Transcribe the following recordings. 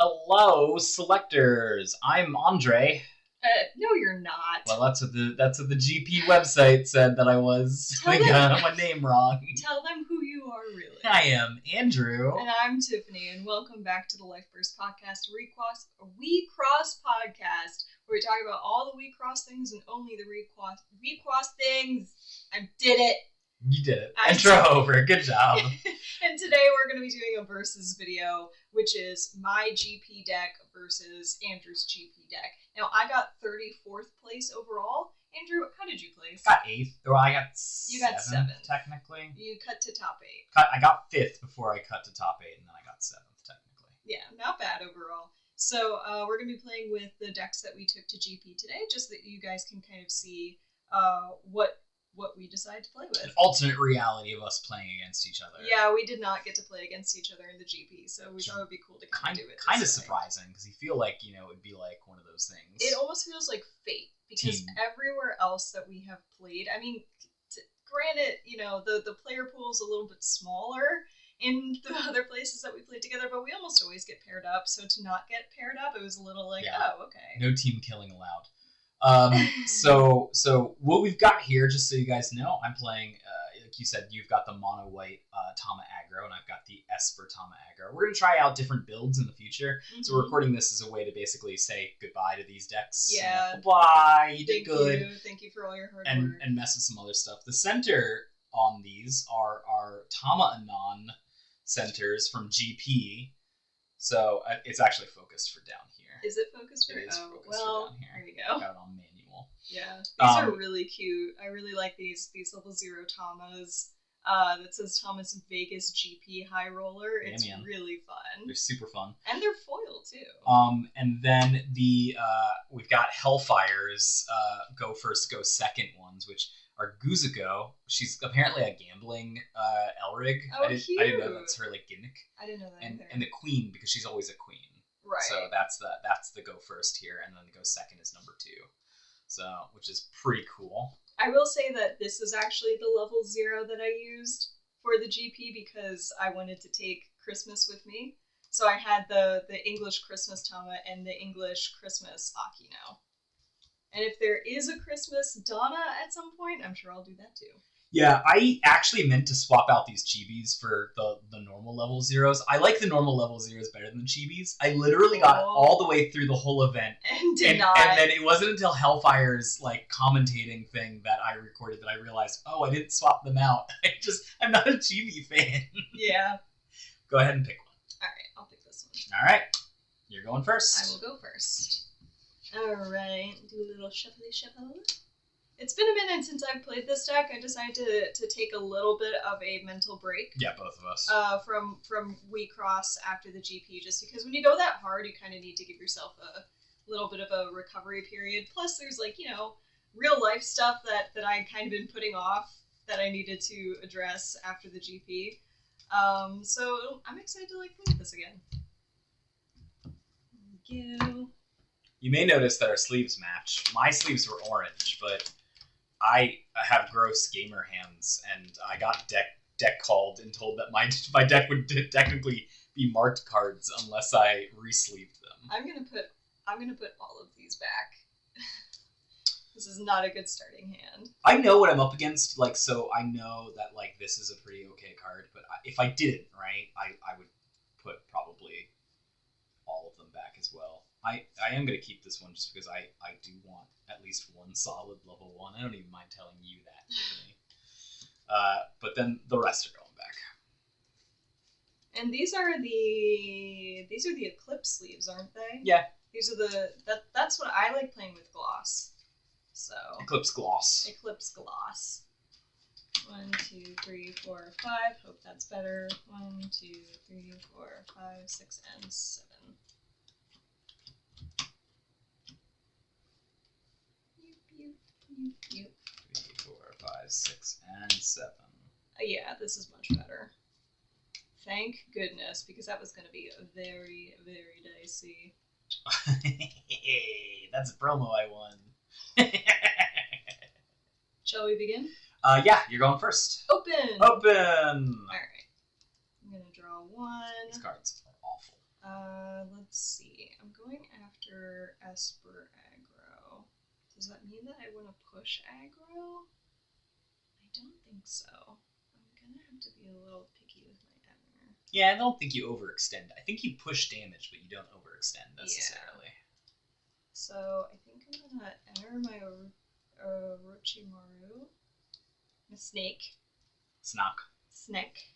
Hello, selectors. I'm Andre. No, you're not. Well, that's what the GP website said that I was. I got my name wrong. Tell them who you are, really. I am Andrew. And I'm Tiffany, and welcome back to the Life Burst Podcast, We Cross Podcast, where we talk about all the We Cross things and only the We Cross things. I did it. You did it. Intro over. Good job. And today we're going to be doing a versus video, which is my GP deck versus Andrew's GP deck. Now, I got 34th place overall. Andrew, how did you place? I got 8th. Or I got 7th. You got 7th. Technically. You cut to top 8. I got 5th before I cut to top 8, and then I got 7th, technically. Yeah, not bad overall. So we're going to be playing with the decks that we took to GP today, just that you guys can kind of see what we decide to play with. An alternate reality of us playing against each other. Yeah, we did not get to play against each other in the GP, so we thought it would be cool to kind of do it. Kind of surprising, because you feel like, it would be like one of those things. It almost feels like fate, because everywhere else that we have played, I mean, granted, the player pool is a little bit smaller in the other places that we played together, but we almost always get paired up, so to not get paired up, it was a little like, oh, okay. No team killing allowed. So what we've got here, just so you guys know, I'm playing, like you said, you've got the mono white Tama Aggro, and I've got the Esper Tama Aggro. We're going to try out different builds in the future, so we're recording this as a way to basically say goodbye to these decks. Yeah. Bye, you did good. Thank you for all your hard work. work. And mess with some other stuff. The center on these are Tama Anon centers from GP, so it's actually focused for down here. Is it focused for? It is focused well, for down here. There you go. Got it on manual. Yeah, these are really cute. I really like these level 0 Tamas. That says Thomas Vegas GP High Roller. It's really fun. They're super fun. And they're foil too. And then we've got Hellfire's go first, go second ones, which are Guzuko. She's apparently a gambling Elrig. Oh, I didn't know that's her gimmick. I didn't know that either. And the Queen, because she's always a queen. Right. So that's the go first here, and then the go second is number 2. So, which is pretty cool. I will say that this is actually the level 0 that I used for the GP because I wanted to take Christmas with me. So I had the English Christmas Tama and the English Christmas Akino. And if there is a Christmas Donna at some point, I'm sure I'll do that too. Yeah, I actually meant to swap out these chibis for the normal level 0s. I like the normal level 0s better than the chibis. I literally got all the way through the whole event. And and then it wasn't until Hellfire's commentating thing that I recorded that I realized, oh, I didn't swap them out. I'm not a chibi fan. Yeah. Go ahead and pick one. Alright, I'll pick this one. Alright. You're going first. I will go first. Alright, do a little shuffle. It's been a minute since I've played this deck. I decided to take a little bit of a mental break. Yeah, both of us. From We Cross after the GP, just because when you go that hard, you kind of need to give yourself a little bit of a recovery period. Plus, there's real life stuff that I kind of been putting off that I needed to address after the GP. So I'm excited to play this again. Thank you. You may notice that our sleeves match. My sleeves were orange, but I have gross gamer hands, and I got deck called and told that my deck would technically be marked cards unless I re-sleeved them. I'm gonna put all of these back. This is not a good starting hand. I know what I'm up against, so I know that this is a pretty okay card. But if I didn't, right, I would put probably all of them back as well. I am going to keep this one just because I do want at least one solid level 1. I don't even mind telling you that, Tiffany. But then the rest are going back. And these are the Eclipse sleeves, aren't they? Yeah. These are that's what I like playing with gloss. So Eclipse gloss. Eclipse gloss. 1, 2, 3, 4, 5. Hope that's better. 1, 2, 3, 4, 5, 6, and 7. Yep. 3, 4, 5, 6, and 7. Yeah, this is much better. Thank goodness, because that was going to be very, very dicey. That's a promo I won. Shall we begin? Yeah, you're going first. Open! Open! Alright. I'm going to draw one. These cards are awful. Let's see. I'm going after Esper Aggro. Does that mean that I want to push aggro? I don't think so. I'm gonna have to be a little picky with my enter. Yeah, I don't think you overextend. I think you push damage, but you don't overextend necessarily. Yeah. So I think I'm gonna enter my Orochimaru. A snake. Snake.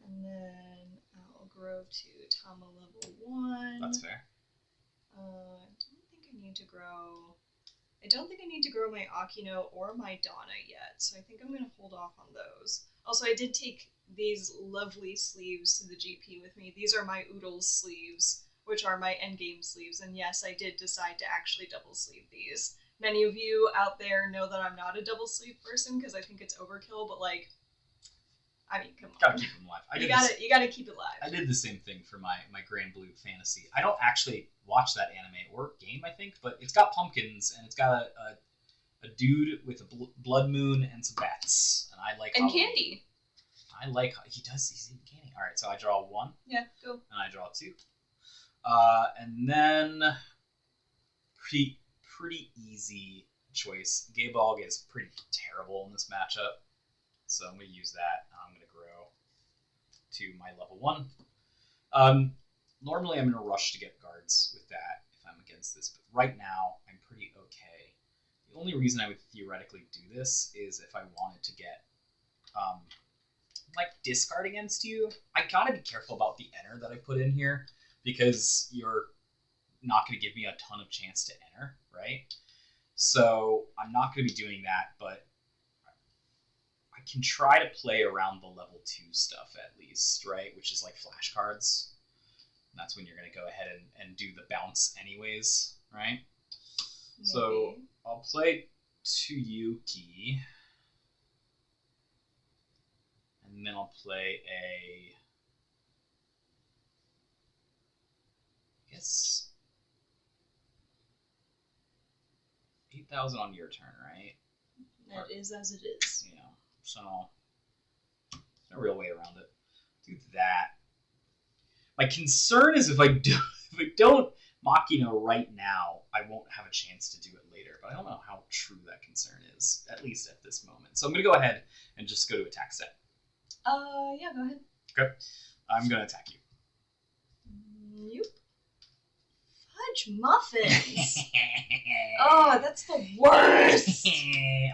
And then I'll grow to Tama level 1. That's fair. I don't think I need to grow my Akino or my Donna yet, so I think I'm going to hold off on those. Also, I did take these lovely sleeves to the GP with me. These are my Oodles sleeves, which are my endgame sleeves, and yes, I did decide to actually double sleeve these. Many of you out there know that I'm not a double sleeve person because I think it's overkill, but like, I mean, come on. Gotta keep them alive. You gotta keep it live. I did the same thing for my Grand Blue Fantasy. I don't actually watch that anime or game, I think, but it's got pumpkins and it's got a dude with a blood moon and some bats, and I like. And candy. I like he does. He's eating candy. All right, so I draw 1. Yeah, go. And I draw 2. And then pretty easy choice. Gaebolg is pretty terrible in this matchup, so I'm going to use that. I'm going to grow to my level 1. Normally I'm in a rush to get guards with that if I'm against this, but right now I'm pretty okay. The only reason I would theoretically do this is if I wanted to get like discard against you. I gotta be careful about the enter that I put in here because you're not going to give me a ton of chance to enter, right? So I'm not going to be doing that, but I can try to play around the level 2 stuff at least, right? Which is like flashcards. That's when you're going to go ahead and do the bounce anyways, right? Maybe. So I'll play Tsuyuki. And then I'll play a... I guess... 8,000 on your turn, right? That is as it is. Yeah. So, no real way around it. Do that. My concern is if I don't Makino right now, I won't have a chance to do it later. But I don't know how true that concern is, at least at this moment. So I'm going to go ahead and just go to attack set. Yeah, go ahead. Okay. I'm going to attack you. Nope. Fudge muffins. Oh, that's the worst.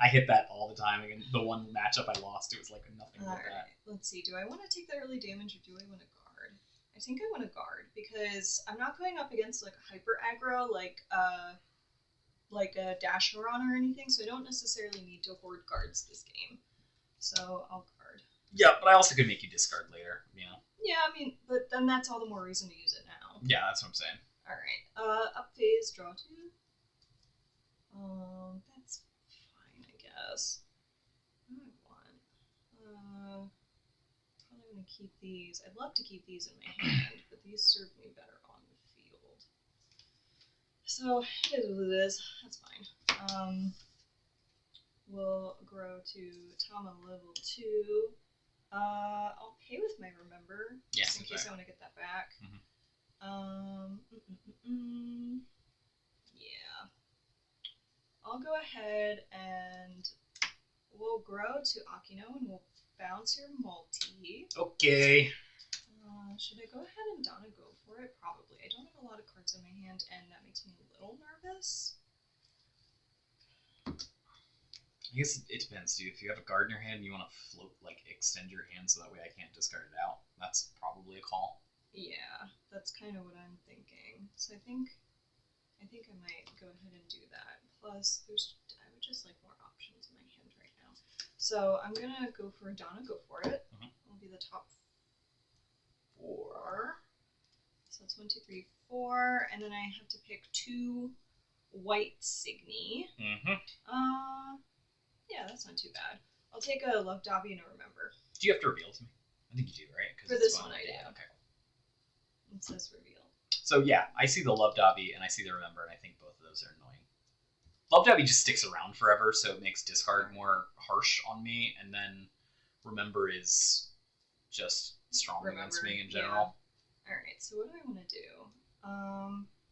I hit that all the time. Again, the one matchup I lost, it was like nothing but that. Let's see. Do I want to take the early damage or do I want to guard? I think I want to guard because I'm not going up against like a hyper aggro like a Dasharon or anything, so I don't necessarily need to hoard guards this game. So I'll guard. Yeah, but I also could make you discard later, you know. Yeah, I mean, but then that's all the more reason to use it now. Yeah, that's what I'm saying. Alright, up phase, draw 2. That's fine, I guess. What do I want? Probably going to keep these. I'd love to keep these in my hand, but these serve me better on the field. So, it is what it is. That's fine. We'll grow to Tama level 2. I'll pay with my Remember, just in case I want to get that back. Yeah. I'll go ahead and we'll grow to Akino and we'll bounce your multi. Okay. Should I go ahead and Donna go for it? Probably. I don't have a lot of cards in my hand and that makes me a little nervous. I guess it depends, dude. If you have a guard in your hand and you want to float, like, extend your hand so that way I can't discard it out, that's probably a call. Yeah, that's kind of what I'm thinking. So I think I might go ahead and do that. Plus, I would just like more options in my hand right now. So I'm gonna go for Donna. Go for it. It'll be the top 4. So it's 1, 2, 3, 4, and then I have to pick 2 white Signy. Yeah, that's not too bad. I'll take a Love Dobby and a Remember. Do you have to reveal to me? I think you do, right? For this one, I do. Okay. It says reveal. So yeah, I see the Love Dobby and I see the Remember, and I think both of those are annoying. Love Dobby just sticks around forever, so it makes discard more harsh on me, and then Remember is just strong against me in general. Yeah. Alright, so what do I want to do?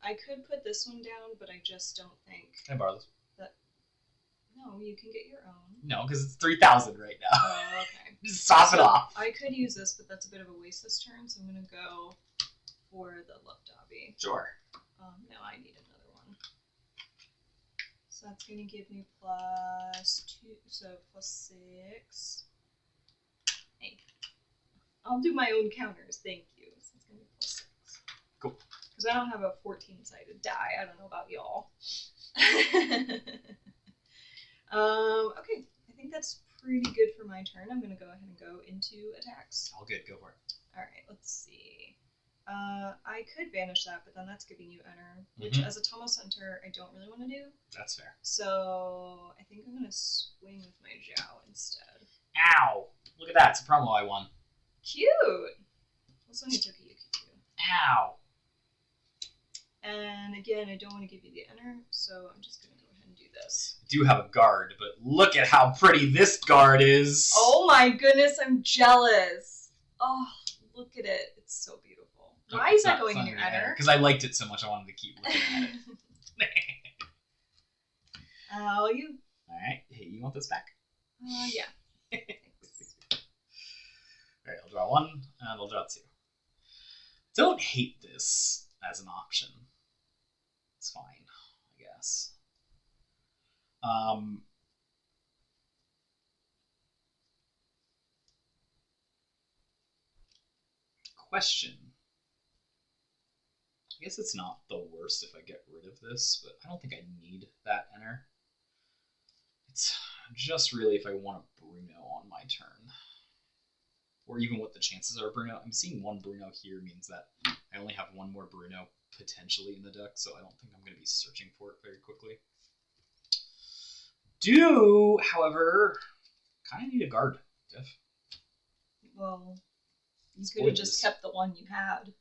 I could put this one down, but I just don't think. Can I borrow this? No, you can get your own. No, because it's 3,000 right now. Oh, okay. Just top it off. I could use this, but that's a bit of a waste this turn, so I'm going to go for the Love Dobby. Sure. No, I need another one. So that's going to give me +2, so +6. Hey. I'll do my own counters, thank you. So it's going to be +6. Cool. Because I don't have a 14-sided die. I don't know about y'all. Okay, I think that's pretty good for my turn. I'm going to go ahead and go into attacks. All good, go for it. Alright, let's see. I could banish that, but then that's giving you Enter, which as a Tama Center, I don't really want to do. That's fair. So I think I'm going to swing with my Zhao instead. Ow! Look at that, it's a promo I won. Cute! This one you took a Yuki too. Ow! And again, I don't want to give you the Enter, so I'm just going to go ahead and do this. I do have a guard, but look at how pretty this guard is! Oh my goodness, I'm jealous! Oh, look at it. It's so beautiful. Why is that going in your Enter? Because I liked it so much I wanted to keep looking at it. Oh, you. Alright, hey, you want this back? Yeah. Alright, I'll draw 1, and I'll draw 2. Don't hate this as an option. It's fine, I guess. Question. I guess it's not the worst if I get rid of this, but I don't think I need that Enter. It's just really if I want a Bruno on my turn. Or even what the chances are of Bruno. I'm seeing one Bruno here means that I only have one more Bruno potentially in the deck, so I don't think I'm going to be searching for it very quickly. Do, however, kind of need a guard, Diff. Well, you could have just kept the one you had.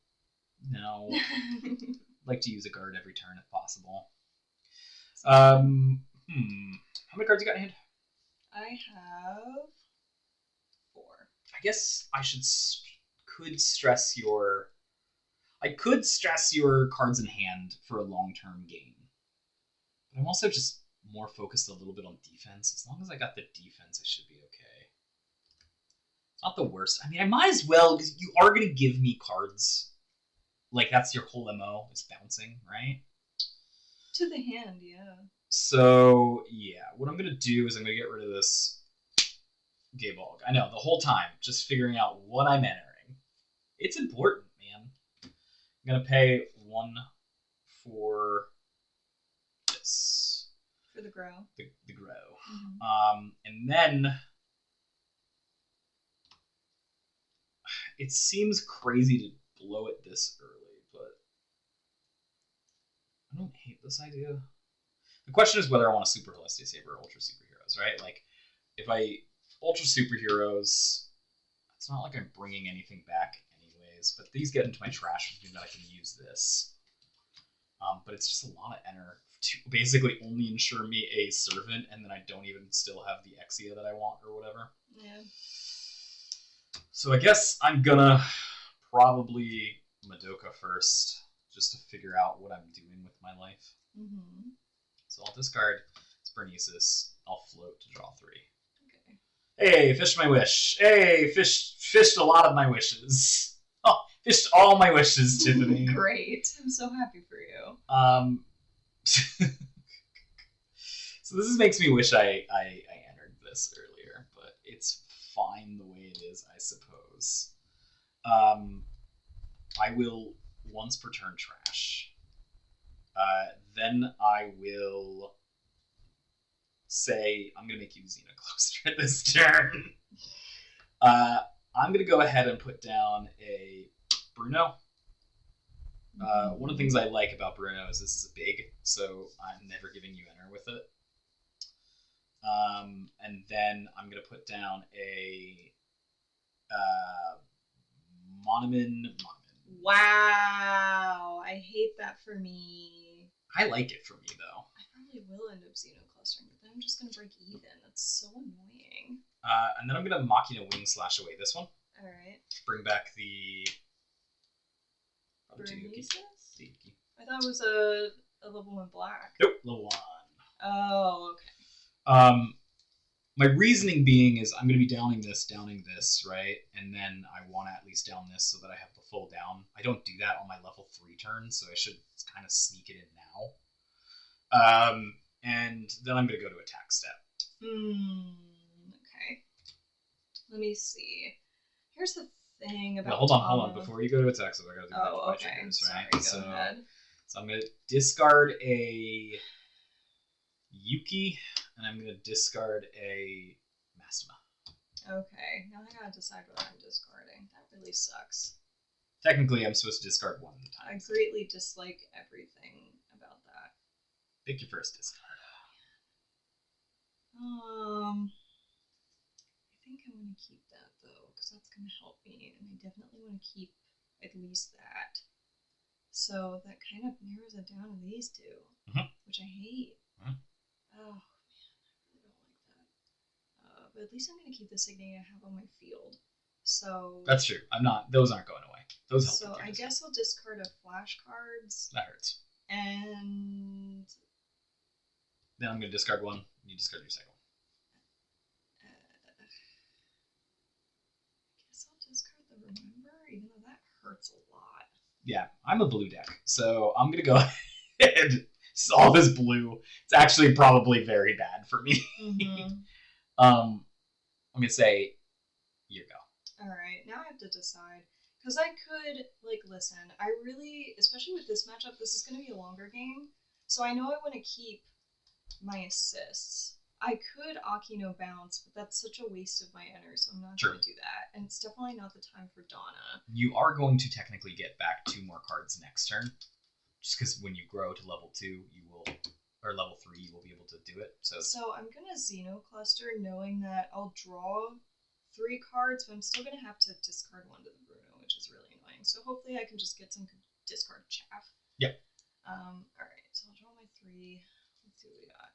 No. I'd like to use a guard every turn if possible. How many cards you got in hand? I have 4. I guess I could stress your... I could stress your cards in hand for a long-term gain. But I'm also just more focused a little bit on defense. As long as I got the defense, I should be okay. It's not the worst. I mean, I might as well, because you are going to give me cards. Like, that's your whole MO, is bouncing, right? To the hand, yeah. So, yeah, what I'm going to do is I'm going to get rid of this Gaybog. I know, the whole time, just figuring out what I'm entering. It's important, man. I'm going to pay 1 for this. For the grow. The grow. And then... It seems crazy to blow it this early, but... I don't hate this idea. The question is whether I want a Super Celestia Saber or Ultra Superheroes, right? Like, if I Ultra Superheroes, it's not like I'm bringing anything back anyways, but these get into my trash, which means that I can use this. But it's just a lot of enter to basically only ensure me a servant, and then I don't even still have the Exia that I want or whatever. Yeah. So I guess I'm gonna probably Madoka first, just to figure out what I'm doing with my life. So I'll discard Spernesis. I'll float to draw 3. Okay. Hey, fished my wish. Hey, fished a lot of my wishes. Oh, fished all my wishes, Tiffany. Great. I'm so happy for you. So this makes me wish I entered this earlier, but it's fine the way it is, I suppose. I will once per turn trash. Then I will say I'm going to make you Xenocloster this turn. I'm going to go ahead and put down a Bruno. One of the things I like about Bruno is this is a big, so I'm never giving you enter with it. And then I'm going to put down a Monomin. Wow, I hate that for me. I like it for me, though. I probably will end up Xenoclustering, but then I'm just going to break even. That's so annoying. And then I'm going to Machina Wing slash away this one. Alright. Bring back the Other two Yuki. Bernices? The Yuki. I thought it was a level 1 black. Nope, level 1. Oh, okay. My reasoning being is I'm going to be downing this, right? And then I want to at least down this so that I have the full down. I don't do that on my level 3 turn, so I should kind of sneak it in now. And then I'm going to go to attack step. Okay. Let me see. Here's the thing about hold on. Before you go to attack step, I got to do my triggers, right? Sorry, go ahead. So I'm going to discard a Yuki, and I'm going to discard a Mastema. Okay, now I gotta decide what I'm discarding. That really sucks. Technically, I'm supposed to discard one at a time. I greatly dislike everything about that. Pick your first discard. I think I want to keep that, though, because that's going to help me, and I definitely want to keep at least that. So that kind of narrows it down to these two, which I hate. Oh, man, I really don't like that. But at least I'm going to keep the Signet I have on my field. So that's true. Those aren't going away. Those help. So I guess I'll discard a flashcards. That hurts. And then I'm going to discard one. You discard your second one. I guess I'll discard the Remember, even though that hurts a lot. Yeah, I'm a blue deck, so I'm going to go ahead. All this blue. It's actually probably very bad for me. I'm going to say, you go. Alright, now I have to decide. Because I could, listen, I really, especially with this matchup, this is going to be a longer game. So I know I want to keep my assists. I could Akino bounce, but that's such a waste of my enter, so I'm not going to do that. And it's definitely not the time for Donna. You are going to technically get back 2 more cards next turn. Just because when you grow to level 2, or level 3, you will be able to do it. So I'm going to Xenocluster knowing that I'll draw 3 cards, but I'm still going to have to discard 1 to the Bruno, which is really annoying. So hopefully I can just get some discard chaff. Yep. Alright, so I'll draw my 3. Let's see what we got.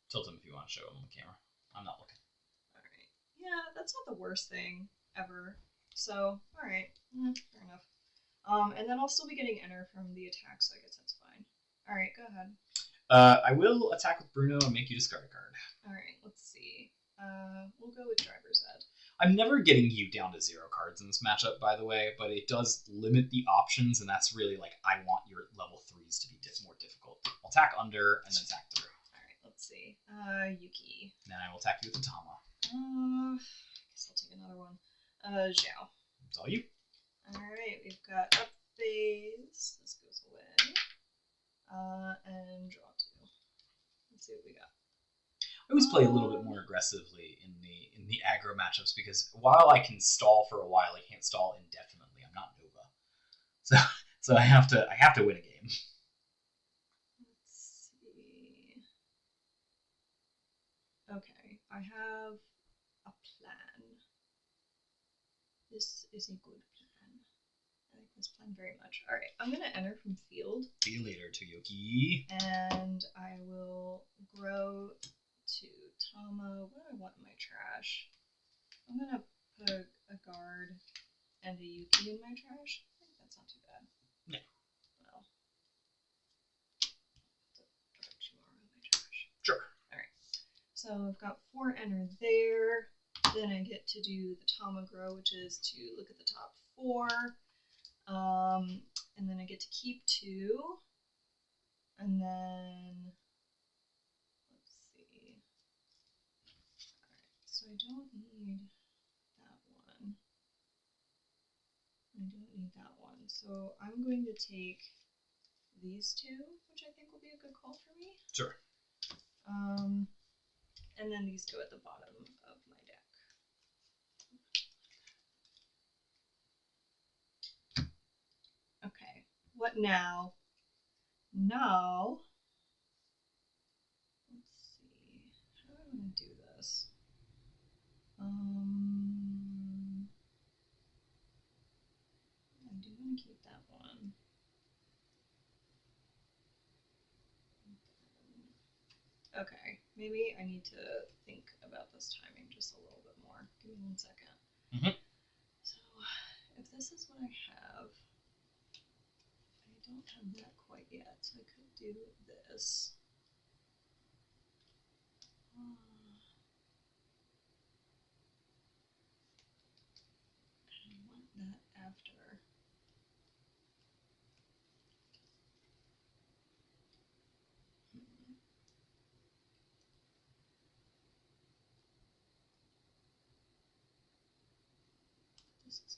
Tilt them if you want to show them on the camera. I'm not looking. Alright. Yeah, that's not the worst thing ever. So, alright. Fair enough. And then I'll still be getting enter from the attack, so I guess that's fine. Alright, go ahead. I will attack with Bruno and make you discard a card. Alright, let's see. We'll go with Driver's Ed. I'm never getting you down to 0 cards in this matchup, by the way, but it does limit the options, and that's really I want your level 3s to be more difficult. I'll attack under and then attack through. Alright, let's see. Yuki. Then I will attack you with the Tama. I guess I'll take another one. Zhao. It's all you. Alright, we've got up phase. This goes away. And draw 2. Let's see what we got. I always play a little bit more aggressively in the aggro matchups because while I can stall for a while, I can't stall indefinitely. I'm not Nova, so I have to win a game. Let's see. Okay, I have a plan. This is a good plan. I like this plan very much. All right, I'm gonna enter from field. See you later, Toyoki. And I will grow to Tama. What do I want in my trash? I'm gonna put a guard and a Yuki in my trash. I think that's not too bad. No. Well, put Chihuahua in my trash. Sure. Alright. So I've got 4 enter there. Then I get to do the Tama grow, which is to look at the top 4. And then I get to keep 2. And then let's see. Alright, so I don't need that one. I don't need that one. So I'm going to take these 2, which I think will be a good call for me. Sure. And then these go at the bottom of my deck. Okay, what now? Now, let's see, how do I want to do this? I do want to keep that one. Okay, maybe I need to think about this timing just a little bit more. Give me 1 second. Mm-hmm. So, if this is what I have, don't have that quite yet, so I could do this. I want that after. This is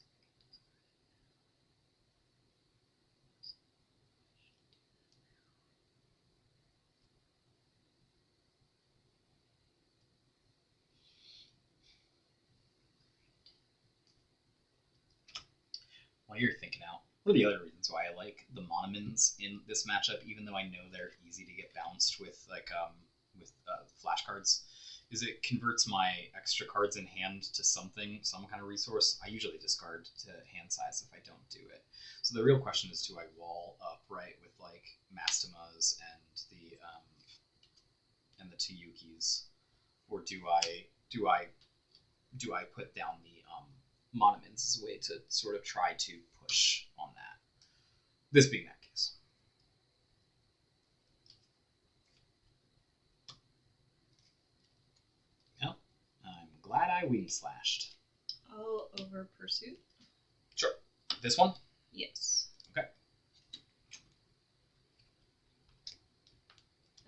While you're thinking out, what are the other reasons why I like the monomins in this matchup, even though I know they're easy to get bounced with flashcards? Is it converts my extra cards in hand to something, some kind of resource. I usually discard to hand size if I don't do it. So the real question is, do I wall up right with like Mastimas and the two Yukis, or do I put down the monomins as a way to sort of try to push on that? This being that case. Well, I'm glad I wind slashed. all over pursuit. Sure. This one? Yes. Okay.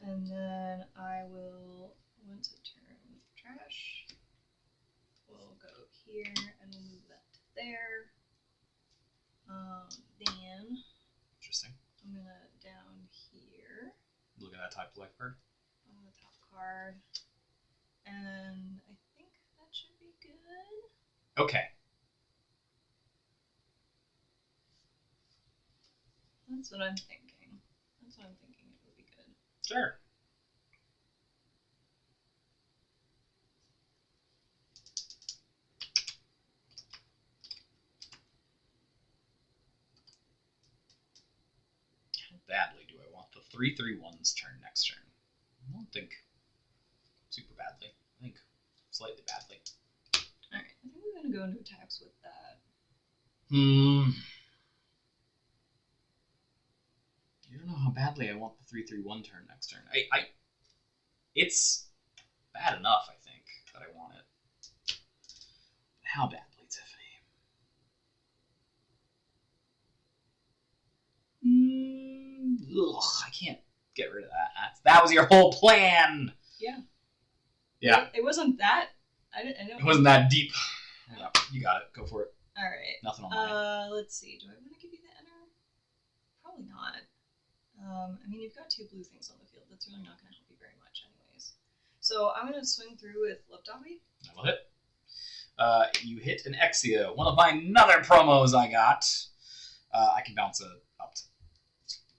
And then I will, once I turn trash, we'll go here and we'll move that to there. Then Interesting. I'm gonna down here Look at that type of life card. on the top card, and I think that should be good. Okay. That's what I'm thinking. That's what I'm thinking. It would be good. Sure. How badly do I want the 3/3/1's turn next turn? I don't think super badly. I think slightly badly. Alright, I think we're gonna go into attacks with that. You don't know how badly I want the 3/3/1 turn next turn. It's bad enough, I think, that I want it. How badly, Tiffany? I can't get rid of that. That was your whole plan. Yeah. Yeah. It wasn't that. I didn't. It wasn't that deep. Yeah, you got it. Go for it. All right. Nothing on mine. Let's see. Do I want to give you the enter? Probably not. I mean, you've got two blue things on the field. That's really not going to help you very much, anyways. So I'm going to swing through with Lipdobby. That will hit. You hit an Exia, one of my another promos I got. I can bounce it up.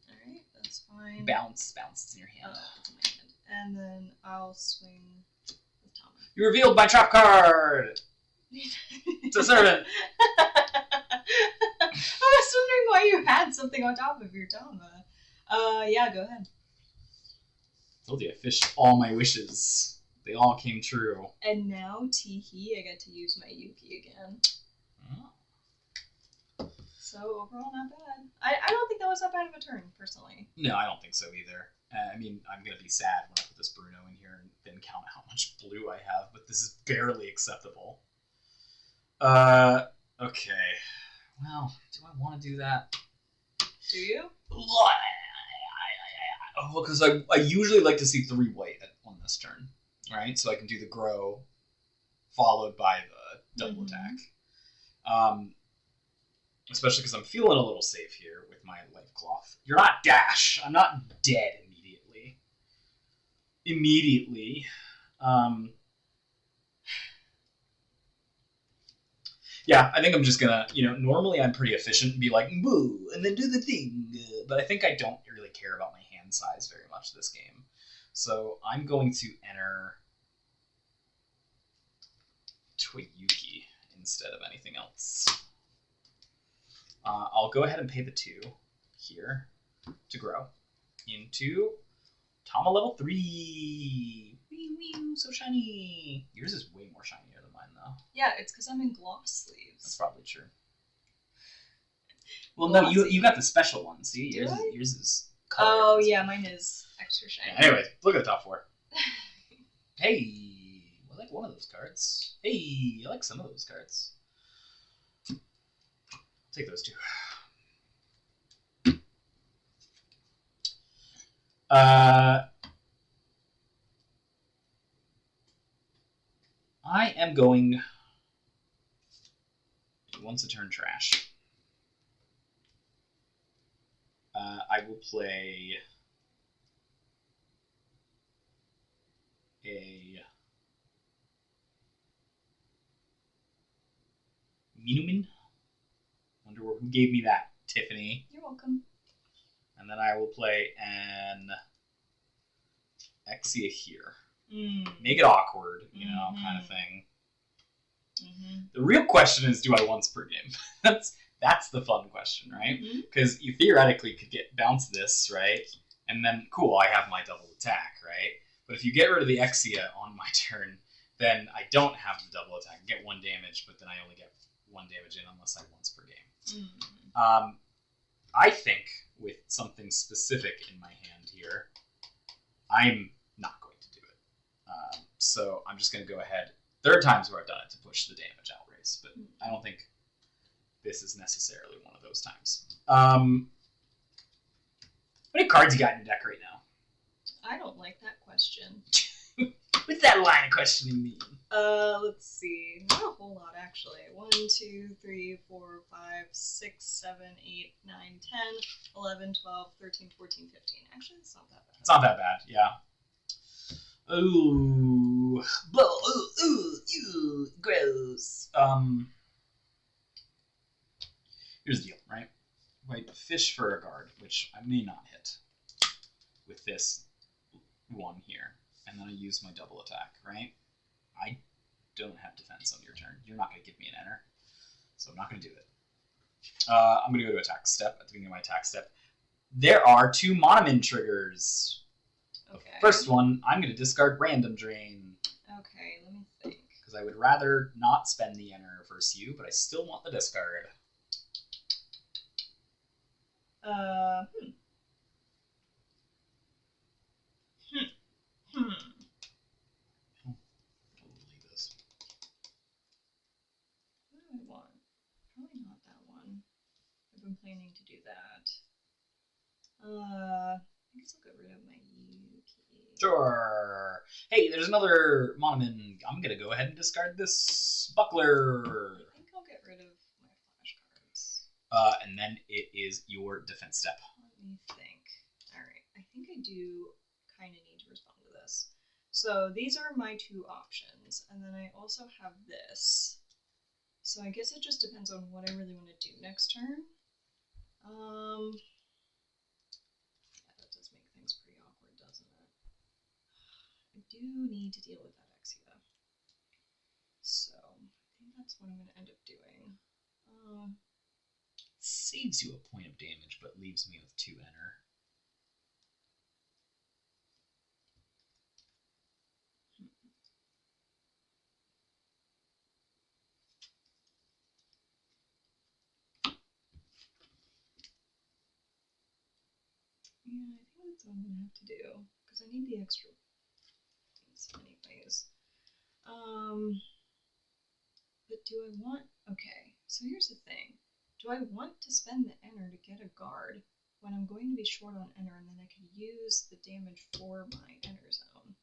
Alright, that's fine. Bounce. It's in your hand. It's in my hand. And then I'll swing with Tama. You revealed my trap card! It's a servant! I was wondering why you had something on top of your Tama. Yeah, go ahead. Told you I fished all my wishes. They all came true. And now, teehee, I get to use my Yuki again. Oh. So overall, not bad. I don't think that was that bad of a turn, personally. No, I don't think so either. I mean, I'm going to be sad when I put this Bruno in here and then count how much blue I have, but this is barely acceptable. Okay. Well, do I want to do that? Do you? Well, because I usually like to see 3 white on this turn, right? So I can do the grow followed by the double attack. Especially because I'm feeling a little safe here with my life cloth. You're not dash. I'm not dead immediately. Yeah, I think I'm just gonna, normally I'm pretty efficient and be like, boo, and then do the thing. But I think I don't really care about my hand size very much this game. So I'm going to enter Toyuki instead of anything else. I'll go ahead and pay the 2 here to grow into Tama level 3. Wee, so shiny. Yours is way more shinier than mine, though. Yeah, it's because I'm in gloss sleeves. That's probably true. Well, no, you glossy. got the special one. See, Do yours I? is colored. Oh yeah, mine is extra shiny. Yeah, anyways, look at the top 4. Hey, I like one of those cards. Hey, I like some of those cards. Take those 2. I am going once a turn trash. I will play a Minumin. Wonder who gave me that, Tiffany. You're welcome. And then I will play an Exia here. Make it awkward, you know, kind of thing. The real question is, do I once per game? That's the fun question, right? Because you theoretically could bounce this, right? And then, cool, I have my double attack, right? But if you get rid of the Exia on my turn, then I don't have the double attack. I get 1 damage, but then I only get 1 damage in unless I once per game. I think with something specific in my hand here, I'm not going to do it. So I'm just going to go ahead. There are times where I've done it to push the damage out race, but I don't think this is necessarily one of those times. How many cards you got in your deck right now? I don't like that question. What's that line of questioning mean? Let's see. Not a whole lot, actually. 1, 2, 3, 4, 5, 6, 7, 8, 9, 10, 11, 12, 13, 14, 15. Actually, it's not that bad. It's not that bad, yeah. Ooh. Ooh, gross. Here's the deal, right? If I fish for a guard, which I may not hit with this one here, and then I use my double attack, right? I don't have defense on your turn. You're not going to give me an enter, so I'm not going to do it. I'm going to go to attack step at the beginning of my attack step. There are 2 Monomin triggers. Okay. The first one, I'm going to discard Random Drain. Okay, let me think. Because I would rather not spend the enter versus you, but I still want the discard. What do I want? Probably not that one. I've been planning to do that. I guess I'll get rid of my Yuki. Sure. Hey, there's another Monomin. I'm going to go ahead and discard this Buckler. I think I'll get rid of my flashcards. And then it is your defense step. Let me think. Alright, I think I do kind of need to respond to this. So these are my 2 options, and then I also have this. So I guess it just depends on what I really want to do next turn. Yeah, that does make things pretty awkward, doesn't it? I do need to deal with that Exia. So I think that's what I'm going to end up doing. Saves you a point of damage, but leaves me with 2 enter. Yeah, I think that's what I'm going to have to do, because I need the extra points anyways. But do I want... Okay, so here's the thing. Do I want to spend the enter to get a guard when I'm going to be short on enter, and then I can use the damage for my enter zone?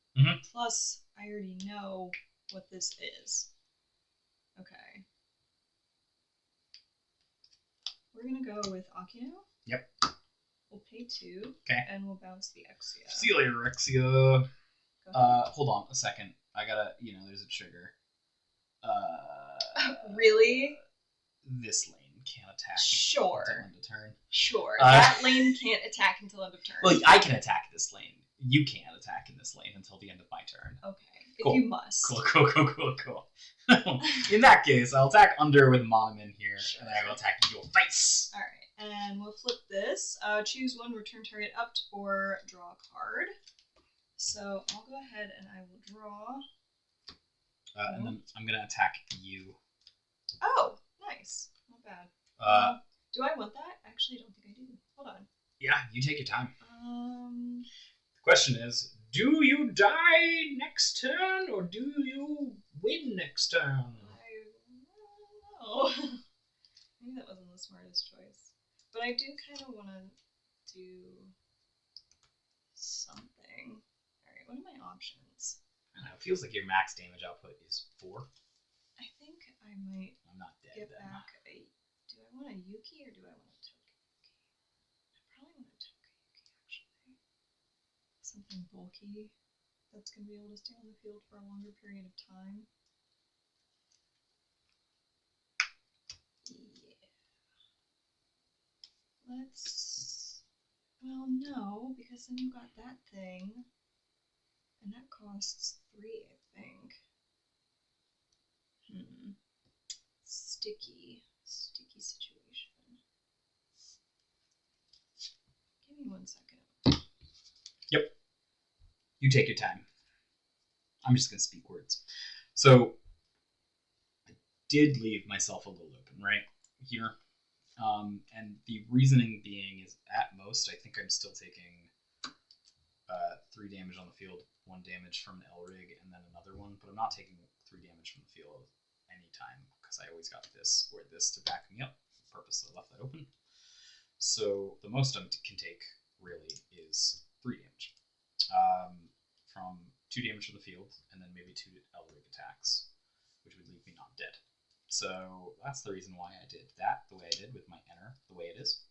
Plus, I already know what this is. Okay. We're going to go with Akino. Yep. We'll pay 2. Okay. And we'll bounce the Exia. See you later, Exia. Hold on a second. I gotta, there's a trigger. Really? This lane can't attack Sure. until end of turn. Sure. That lane can't attack until end of turn. Well, I can attack this lane. You can't attack in this lane until the end of my turn. Okay. Cool. If you must. Cool. In that case, I'll attack under with Monomin here, Sure. and then I will attack your face. Alright, and we'll flip this. Choose 1, return target up, or draw a card. So I'll go ahead and I will draw. And then I'm going to attack you. Oh, nice. Not bad. Do I want that? Actually, I don't think I do. Hold on. Yeah, you take your time. The question is, do you die next turn or do you win next turn? I don't know. Maybe that wasn't the smartest choice. But I do kind of want to do something. Alright, what are my options? I don't know, it feels like your max damage output is 4. I think I might I'm not dead get then. back a... Do I want a Yuki or do I want a Tokiyuki? I probably want a Tokiyuki, actually. Something bulky that's going to be able to stay on the field for a longer period of time. Yeah. Let's... Well, no, because then you got that thing. And that costs 3, I think. Sticky situation. Give me 1 second. Yep. You take your time. I'm just going to speak words. So, I did leave myself a little open, right? Here. And the reasoning being is, at most, I think I'm still taking 3 damage on the field, 1 damage from an L-Rig, and then another one, but I'm not taking 3 damage from the field anytime, because I always got this or this to back me up. Purposely left that open. So the most I can take, really, is 3 damage. From 2 damage from the field, and then maybe 2 L-Rig attacks, which would leave me not dead. So that's the reason why I did that the way I did with my enter the way it is.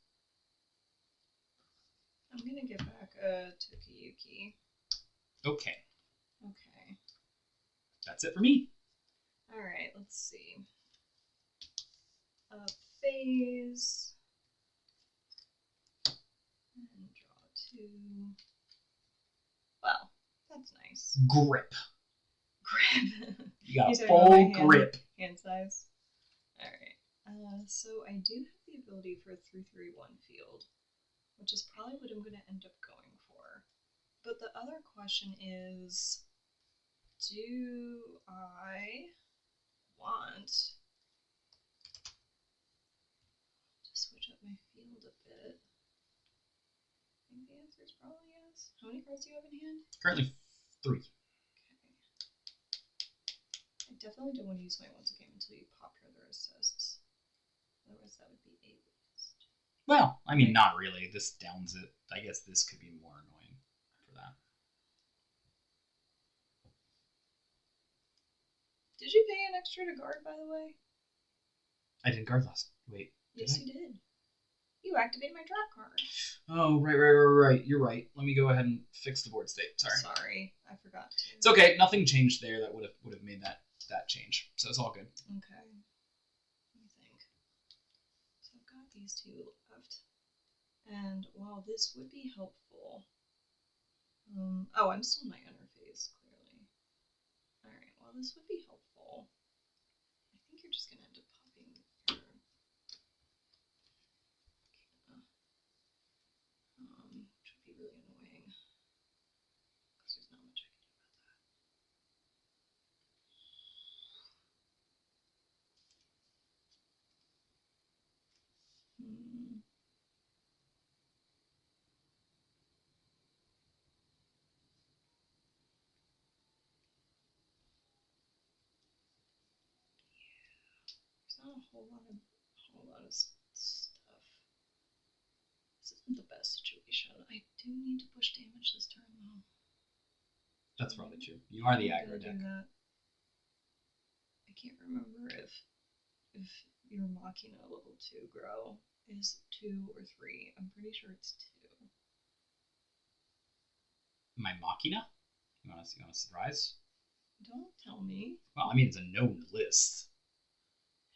I'm going to get back a Tokiyuki. Okay. Okay. That's it for me. Alright, let's see. Phase. And draw 2. Well, that's nice. Grip. Grip. You got a full grip. Hand size. Alright. So I do have the ability for a 3-3-1 field, which is probably what I'm going to end up going for. But the other question is, do I want to switch up my field a bit? I think the answer is probably yes. How many cards do you have in hand? Currently 3. Okay. I definitely don't want to use my once a game until you pop your other assists. Otherwise that would be a waste. Well, I mean, not really. This downs it. I guess this could be more annoying for that. Did you pay an extra to guard, by the way? I didn't guard last. Wait. Yes, you did. You activated my drop card. Oh, right. You're right. Let me go ahead and fix the board state. Sorry, I forgot to. It's okay. Nothing changed there that would have made that change. So it's all good. Okay. Let me think. So I've got these 2 left. And while this would be helpful... oh, I'm still in my interface, clearly. Alright, well this would be helpful. I think you're just going to end up popping your... which would be really annoying. Because there's not much I can do about that. There's not a whole lot of stuff. This isn't the best situation. I do need to push damage this turn, though. That's probably true. You are the aggro deck. I can't remember if your Machina level 2 grow is 2 or 3. I'm pretty sure it's 2. My Machina? You want a surprise? Don't tell me. Well, I mean, it's a known list.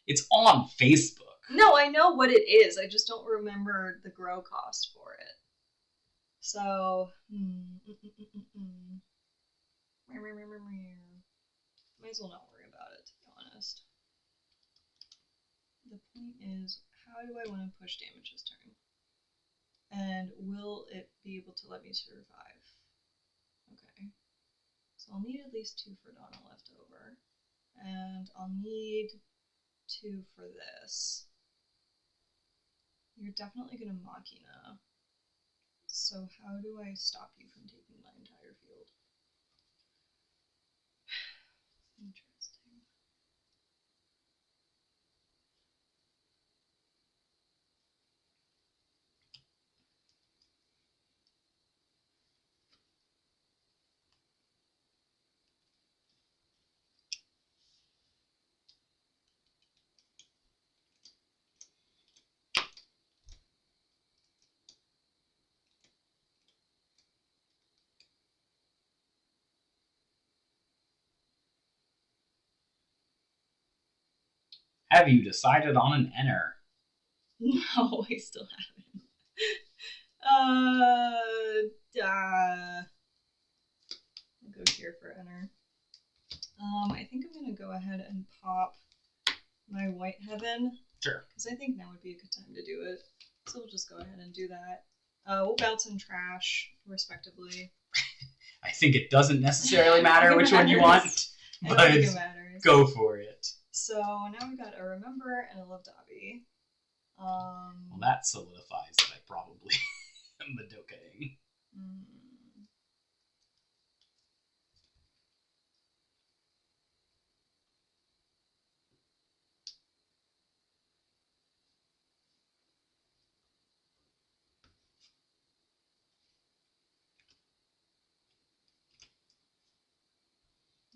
It's on Facebook. No, I know what it is. I just don't remember the grow cost for it. So, might as well not worry about it, to be honest. The point is, how do I want to push damage this turn? And will it be able to let me survive? Okay. So I'll need at least 2 for Donna left over. And I'll need 2 for this. You're definitely gonna Machina. So how do I stop you from taking my entire field? Interesting. Have you decided on an enter? No, I still haven't. I'll go here for enter. I think I'm gonna go ahead and pop my White Heaven. Sure. Because I think now would be a good time to do it. So we'll just go ahead and do that. We'll bounce and trash, respectively. I think it doesn't necessarily matter which one you want, but I don't think it matters. Go for it. So now we got a Remember and a Love Dobby. Well, that solidifies that I probably am Madoka-ing.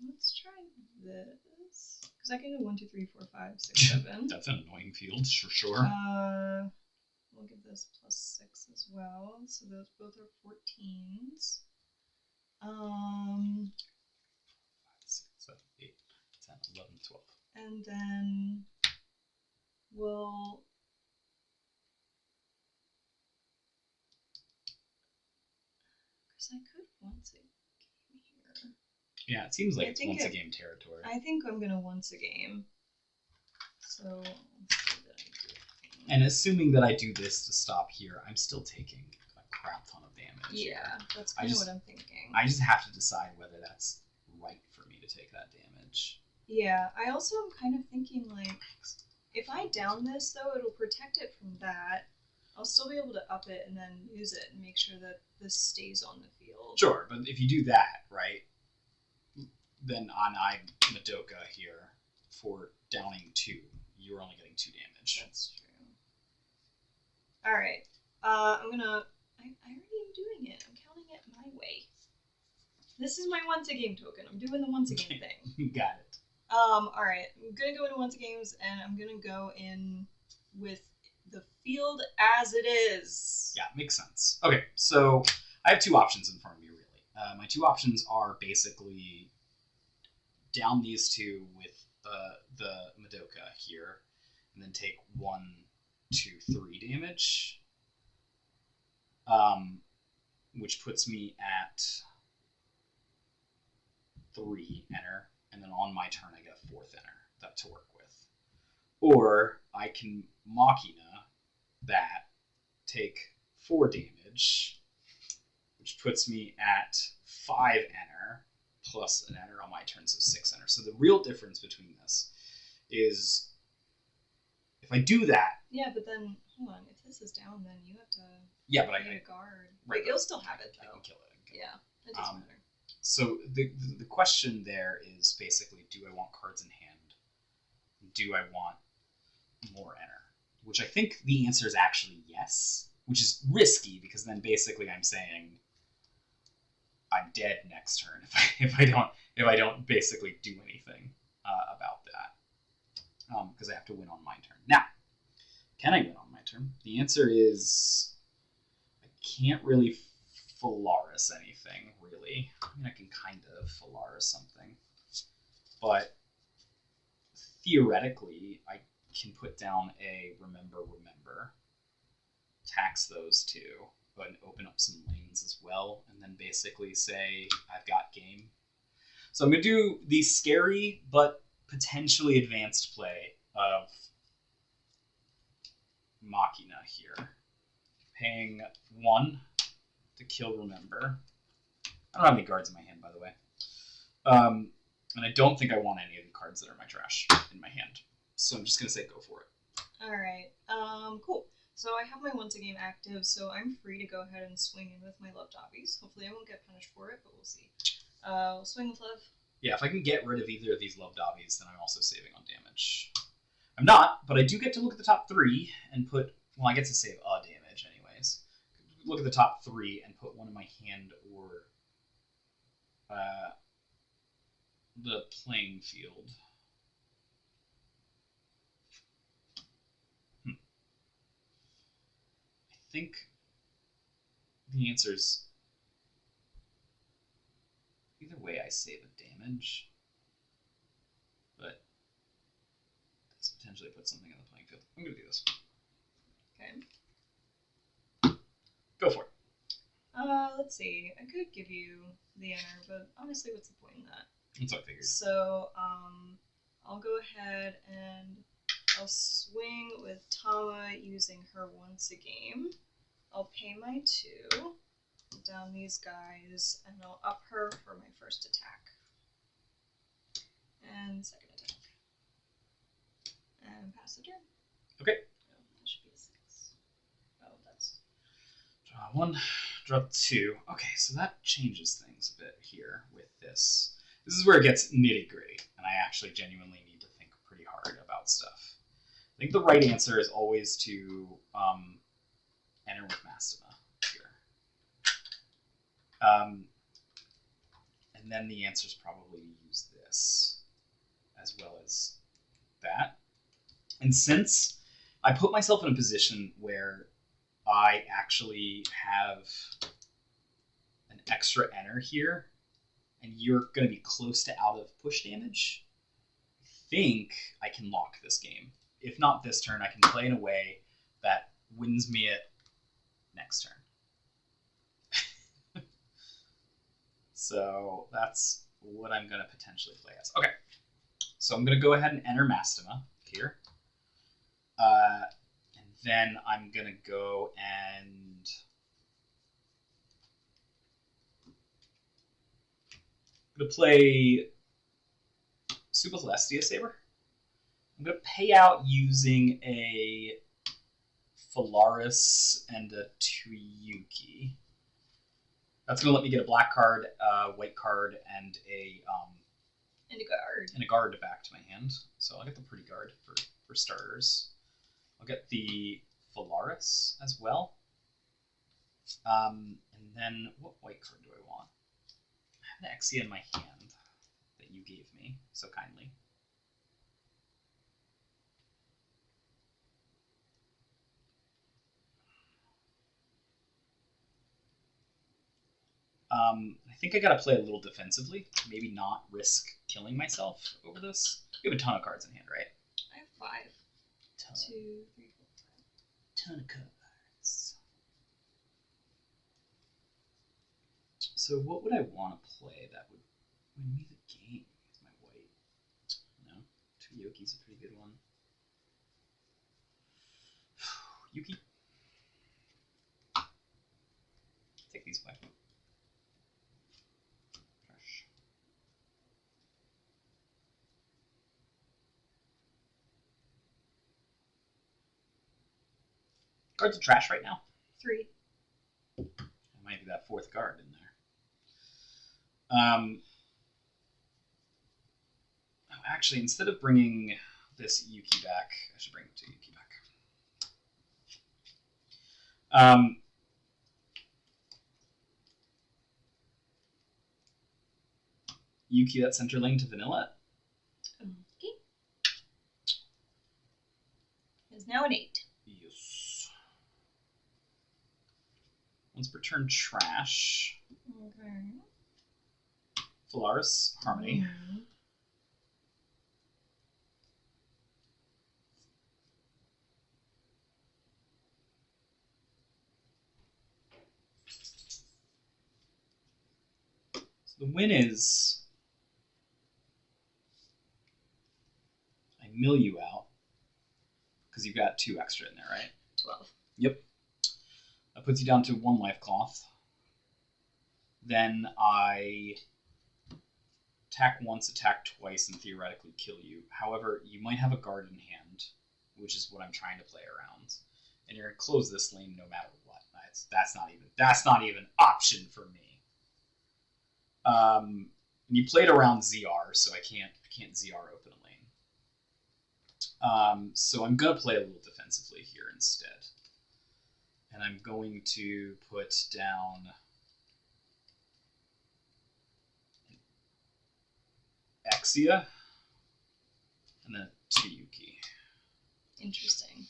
Let's try this. Because I can go 1, 2, 3, 4, 5, 6, 7. That's an annoying field, for sure. We'll give this +6 as well. So those both are 14s. 5, 6, 7, 8, 10, 11, 12. And then we'll... Because I could once a game here. Yeah, it seems like it's once a game territory. I think I'm going to once a game. So let's see that I do. And assuming that I do this to stop here, I'm still taking a crap ton of damage. Yeah, that's kind of what I'm thinking. I just have to decide whether that's right for me to take that damage. Yeah, I also am kind of thinking, like, if I down this, though, it'll protect it from that. I'll still be able to up it and then use it and make sure that this stays on the field. Sure, but if you do that, right, then I'm Madoka here for downing 2. You're only getting 2 damage. That's true. Alright. I'm gonna... I already am doing it. I'm counting it my way. This is my once-a-game token. I'm doing the once-a-game thing. Got it. Alright. I'm gonna go into once-a-games, and I'm gonna go in with the field as it is. Yeah, makes sense. Okay, so I have 2 options in front of me, really. My 2 options are basically down these 2 with the Madoka here, and then take 1, 2, 3 damage, which puts me at 3 enter, and then on my turn I get a 4th enter to work with. Or I can Machina that, take 4 damage, which puts me at 5 enter, plus an enter on my turn, so 6 enter. So the real difference between this is if I do that... Yeah, but then, hold on, if this is down, then you have to... Yeah, but I need a guard. Right, you'll still have it, though. I can kill it. Yeah, it doesn't matter. So the question there is basically, do I want cards in hand? Do I want more enter? Which I think the answer is actually yes, which is risky because then basically I'm saying I'm dead next turn if I don't basically do anything about that, because I have to win on my turn. Now, can I win on my turn? The answer is I can't really Phalaris anything, really. I mean, I can kind of Phalaris something. But theoretically, I can put down a Remember, tax those 2, but open up some lanes as well, and then basically say, I've got game. So I'm going to do the scary, but potentially advanced play of Machina here. Paying 1 to kill Remember. I don't have any cards in my hand, by the way. And I don't think I want any of the cards that are in my trash in my hand. So I'm just going to say go for it. Alright, cool. So I have my once a game active, so I'm free to go ahead and swing in with my love dobbies. Hopefully I won't get punished for it, but we'll see. We'll swing with love. Yeah, if I can get rid of either of these love dobbies, then I'm also saving on damage. I'm not, but I do get to look at the top 3 and put... Well, I get to save a damage anyways. Look at the top 3 and put one in my hand or the playing field. I think the answer's... Either way, I save a damage. But this potentially puts something in the playing field. I'm going to do this. Okay. Go for it. Let's see. I could give you the enter, but honestly, what's the point in that? That's what I figured. So, I'll go ahead and I'll swing with Tama using her once a game. I'll pay my 2, down these guys, and I'll up her for my first attack. And second attack. And pass the turn. Okay. Oh, that should be a 6. Oh, that's... Draw 1, draw 2. Okay, so that changes things a bit here with this. This is where it gets nitty-gritty, and I actually genuinely need to think pretty hard about stuff. I think the right answer is always to enter with Mastema here. And then the answer is probably to use this as well as that. And since I put myself in a position where I actually have an extra enter here, and you're going to be close to out of push damage, I think I can lock this game. If not this turn, I can play in a way that wins me it next turn. So that's what I'm going to potentially play as. Okay, so I'm going to go ahead and enter Mastema here. And then I'm going to go and... I'm going to play Super Celestia Saber. I'm going to pay out using a Phalaris and a Tuyuki. That's going to let me get a black card, a white card, and a guard back to my hand. So I'll get the pretty guard for starters. I'll get the Phalaris as well. And then what white card do I want? I have an Exia in my hand that you gave me so kindly. I think I gotta play a little defensively. Maybe not risk killing myself over this. You have a ton of cards in hand, right? I have 5. Ton. 2, 3, 4, 5. Ton of cards. So what would I want to play that would win me the game with my white? No? Tuyuki's a pretty good one. Yuki. Take these away. Trash. Cards are trash right now. 3. There might be that 4th card in there. Actually, instead of bringing this Yuki back, I should bring the Yuki back. Yuki, that center lane to vanilla. Okay. Is now an 8. Yes. Once per turn, trash. Okay. Phalaris, Harmony. Mm-hmm. So the win is I mill you out because you've got 2 extra in there, right? 12. Yep. That puts you down to 1 life cloth. Then I attack once, attack twice, and theoretically kill you. However, you might have a guard in hand, which is what I'm trying to play around. and you're gonna close this lane no matter what. That's not even option for me. You played around ZR, so I can't ZR open a lane. So I'm gonna play a little defensively here instead, and I'm going to put down Exia and then 2 Yuki. Interesting.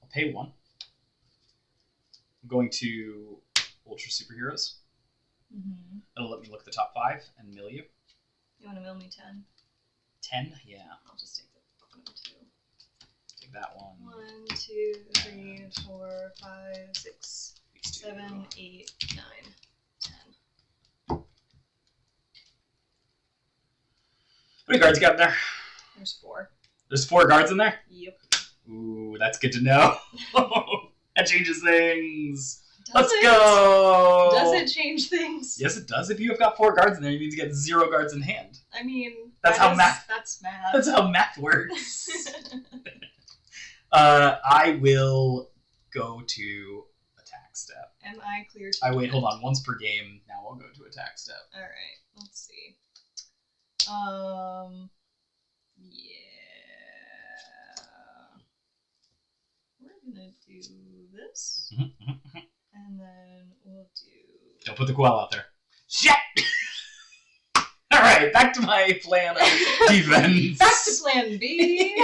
I'll pay 1. I'm going to Ultra Superheroes. Mm-hmm. It'll let me look at the top 5 and mill you. You want to mill me 10? 10? Yeah. I'll just take the bottom 2. Take that one. 1, 2, 3, 4, 5, 6, 7, 8, 9, 10. How many guards you got in there? There's 4. There's 4 guards in there? Yep. Ooh, that's good to know. That changes things. Does Let's it? go! Does it change things? Yes, it does. If you have got 4 guards in there, you mean to get 0 guards in hand. I mean, That's how math works. I will go to attack step. Am I clear to I wait, hold on. Once per game. Now I'll go to attack step. Alright, let's see. Yeah. We're gonna do this. And then we'll do... Don't put the quell out there. Shit! Alright, back to my plan of defense. Back to plan B!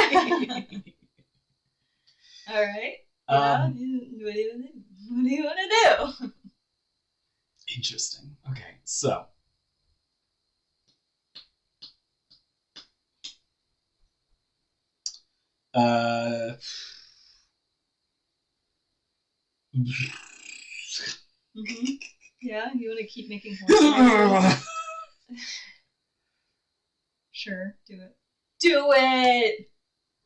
Alright. What do you want to do? Interesting. Okay, so... Yeah, you want to keep making horse noises? Sure, do it. Do it!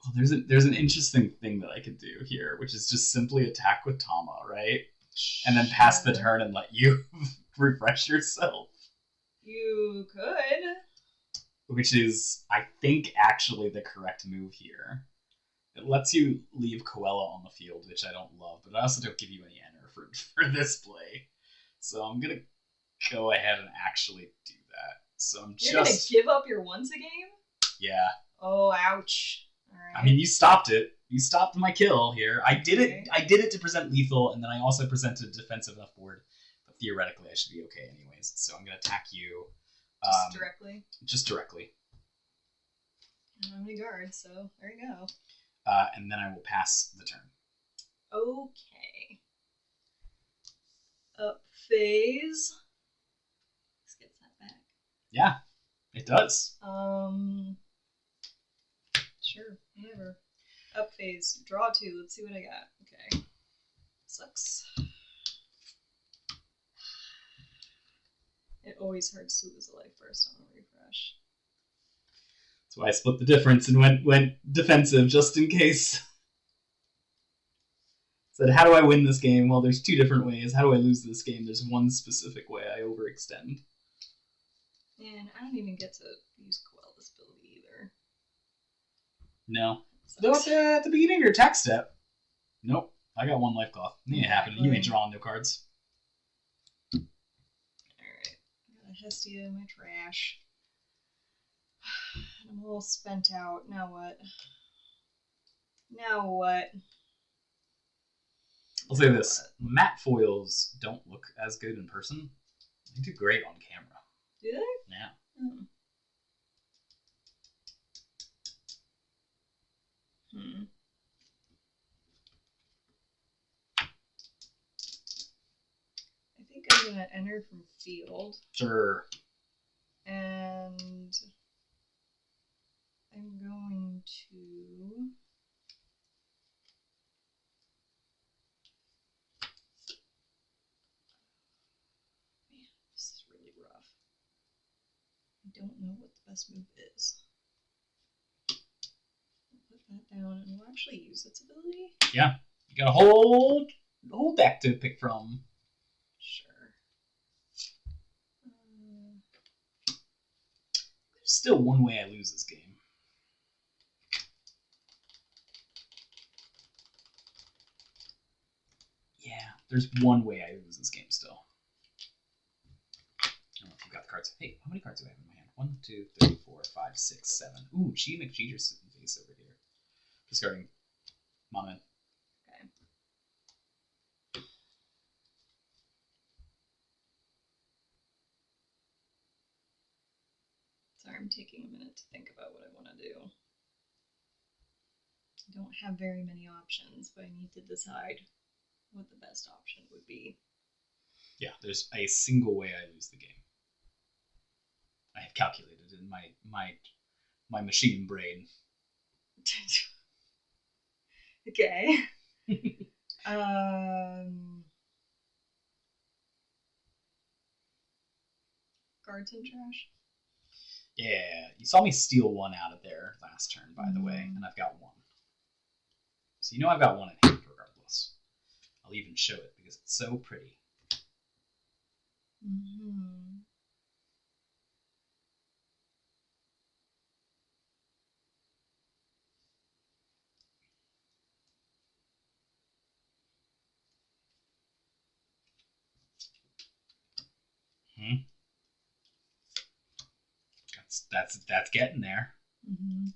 Well, there's an interesting thing that I could do here, which is just simply attack with Tama, right? And then pass the turn and let you refresh yourself. You could. Which is, I think, actually the correct move here. It lets you leave Coella on the field, which I don't love, but I also don't give you any enter for this play. So I'm going to go ahead and actually do that. So You're going to give up your once a game? Yeah. Oh, ouch. All right. I mean, you stopped it. You stopped my kill here. I did it to present lethal, and then I also presented defensive enough board. But theoretically, I should be okay anyways. So I'm going to attack you. Just directly? Just directly. I don't have any guards, so there you go. And then I will pass the turn. Okay. Up phase. This gets that back. Yeah, it does. Sure, whatever. Up phase. Draw 2. Let's see what I got. Okay. Sucks. It always hurts to lose a life first on a refresh. That's why I split the difference and went defensive just in case. Said, how do I win this game? Well, there's 2 different ways. How do I lose this game? There's one specific way. I overextend. And I don't even get to use Coella's ability either. No. Though at the beginning of your attack step. Nope. I got 1 life cloth. It ain't happening. You ain't drawing no cards. Alright. I got a Hestia in my trash. I'm a little spent out. Now what? Now what? I'll say this. Matte foils don't look as good in person. They do great on camera. Do they? Yeah. I think I'm going to enter from field. Sure. And I'm going to... Man, this is really rough. I don't know what the best move is. I'll put that down and we'll actually use its ability. Yeah. You got a whole deck to pick from. Sure. There's still one way I lose this game. There's one way I lose this game still. I don't know if you've got the cards. Hey, how many cards do I have in my hand? 1, 2, 3, 4, 5, 6, 7. Ooh, Chi McCheater's face over here. Discarding Mana. Okay. Sorry, I'm taking a minute to think about what I want to do. I don't have very many options, but I need to decide what the best option would be. Yeah, there's a single way I lose the game. I have calculated in my machine brain. Okay. Cards and trash. Yeah, you saw me steal one out of there last turn, by the way, and I've got one. So you know I've got one in hand regardless. I'll even show it because it's so pretty. Mm-hmm. That's getting there. Mm-hmm.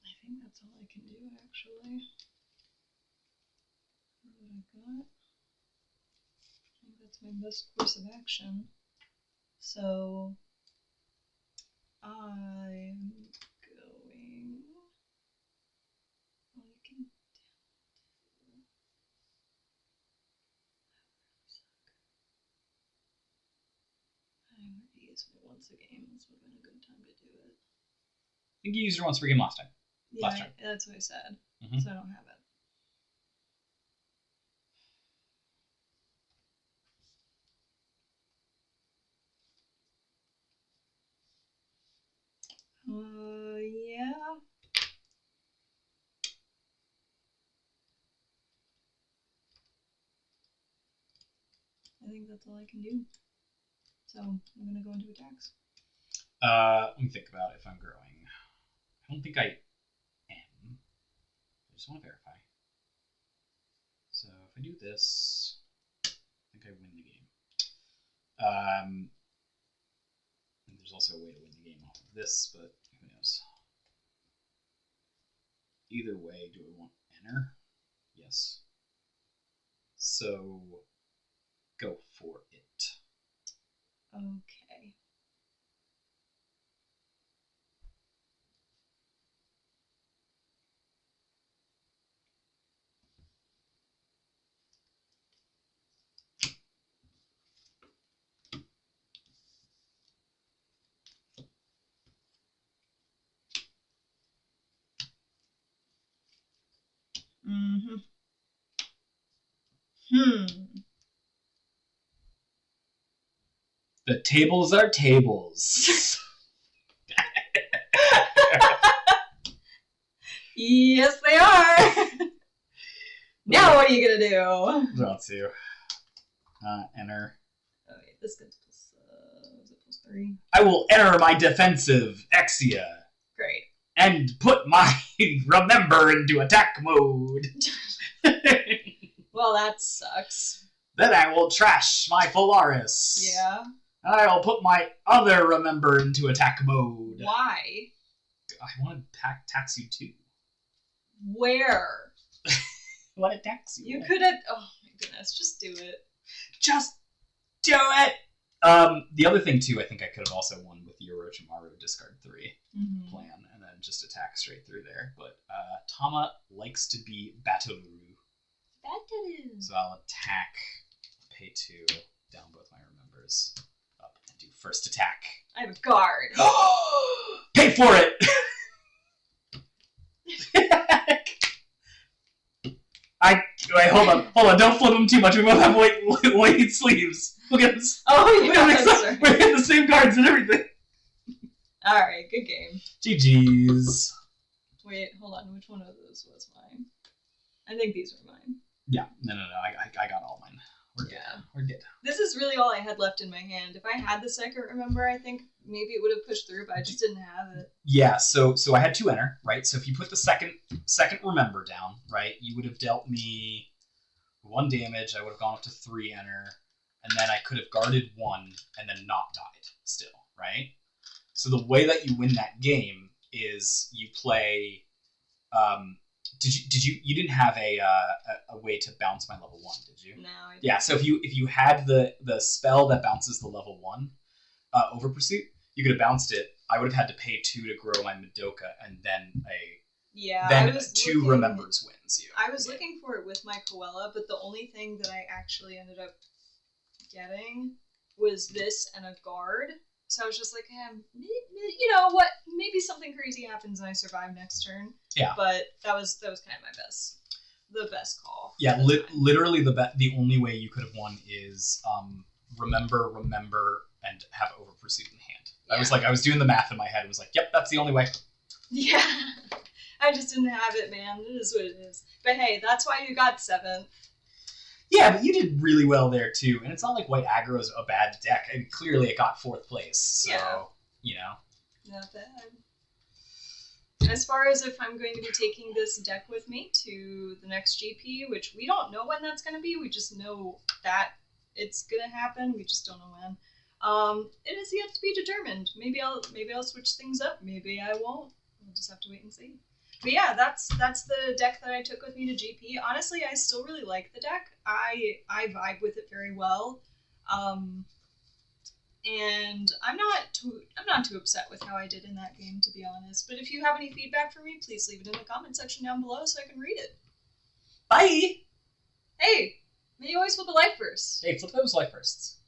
I think that's all I can do, actually. What I got? I think that's my best course of action. So I'm going. Well, you can. I already used it once a game. This would have been a good time to do it. I think you used it once per game last time. Yeah, Last turn. that's what I said. Mm-hmm. So I don't have it. Yeah. I think that's all I can do. So I'm gonna go into attacks. Let me think about if I'm growing. I don't think I am. I just want to verify. So if I do this, I think I win the game. And there's also a way to win the game off of this, but who knows? Either way, do I want enter? Yes. So go for it. Okay. Mm-hmm. The tables are tables. Yes, they are. Now what are you gonna do? Draw 2. Enter. Oh wait, this gets plus. Is it plus 3? I will enter my defensive Exia. Great. And put my remember into attack mode. Well, that sucks. Then I will trash my Polaris. Yeah. And I will put my other remember into attack mode. Why? I want to tax you too. Where? I want to tax you. You could have. Oh my goodness, just do it. Just do it. The other thing too, I think I could have also won with the Orochimaru discard 3 plan, and then just attack straight through there. But Tama likes to be Bataru. Bataru. So I'll attack, pay 2, down both my remembers, up, and do first attack. I have a guard. Pay for it! Wait, hold on, don't flip them too much. We both have white sleeves. Look at this. Oh, yeah, We're in the same cards and everything. All right, good game. GG's. Wait, hold on. Which one of those was mine? I think these were mine. Yeah, no. I got all mine. We're good. This is really all I had left in my hand. If I had the second remember, I think maybe it would have pushed through, but I just didn't have it. Yeah, so I had 2 enter, right? So if you put the second remember down, right, you would have dealt me 1 damage. I would have gone up to 3 enter, and then I could have guarded 1 and then not died still, right? So the way that you win that game is you play. You didn't have a way to bounce my level 1, did you? No, I didn't. Yeah, so if you had the spell that bounces the level 1 over pursuit, you could have bounced it. I would have had to pay 2 to grow my Madoka, and then then 2 remembers wins you. I was looking for it with my Koala, but the only thing that I actually ended up getting was this and a guard. So I was just like, you know what? Maybe something crazy happens and I survive next turn. Yeah. But that was kind of the best call. Yeah, literally the only way you could have won is remember, and have over pursuit in hand. Yeah. I was doing the math in my head and was like, yep, that's the only way. Yeah. I just didn't have it, man. It is what it is. But hey, that's why you got 7th. Yeah, but you did really well there too, and it's not like White Aggro is a bad deck, and clearly it got 4th place. So not bad. As far as if I'm going to be taking this deck with me to the next GP, which we don't know when that's going to be, we just know that it's going to happen. We just don't know when. It is yet to be determined. Maybe I'll switch things up. Maybe I won't. We'll just have to wait and see. But yeah, that's the deck that I took with me to GP. Honestly, I still really like the deck. I vibe with it very well. And I'm not too upset with how I did in that game, to be honest. But if you have any feedback for me, please leave it in the comment section down below so I can read it. Bye! Hey, may you always flip a life first. Hey, flip those life firsts.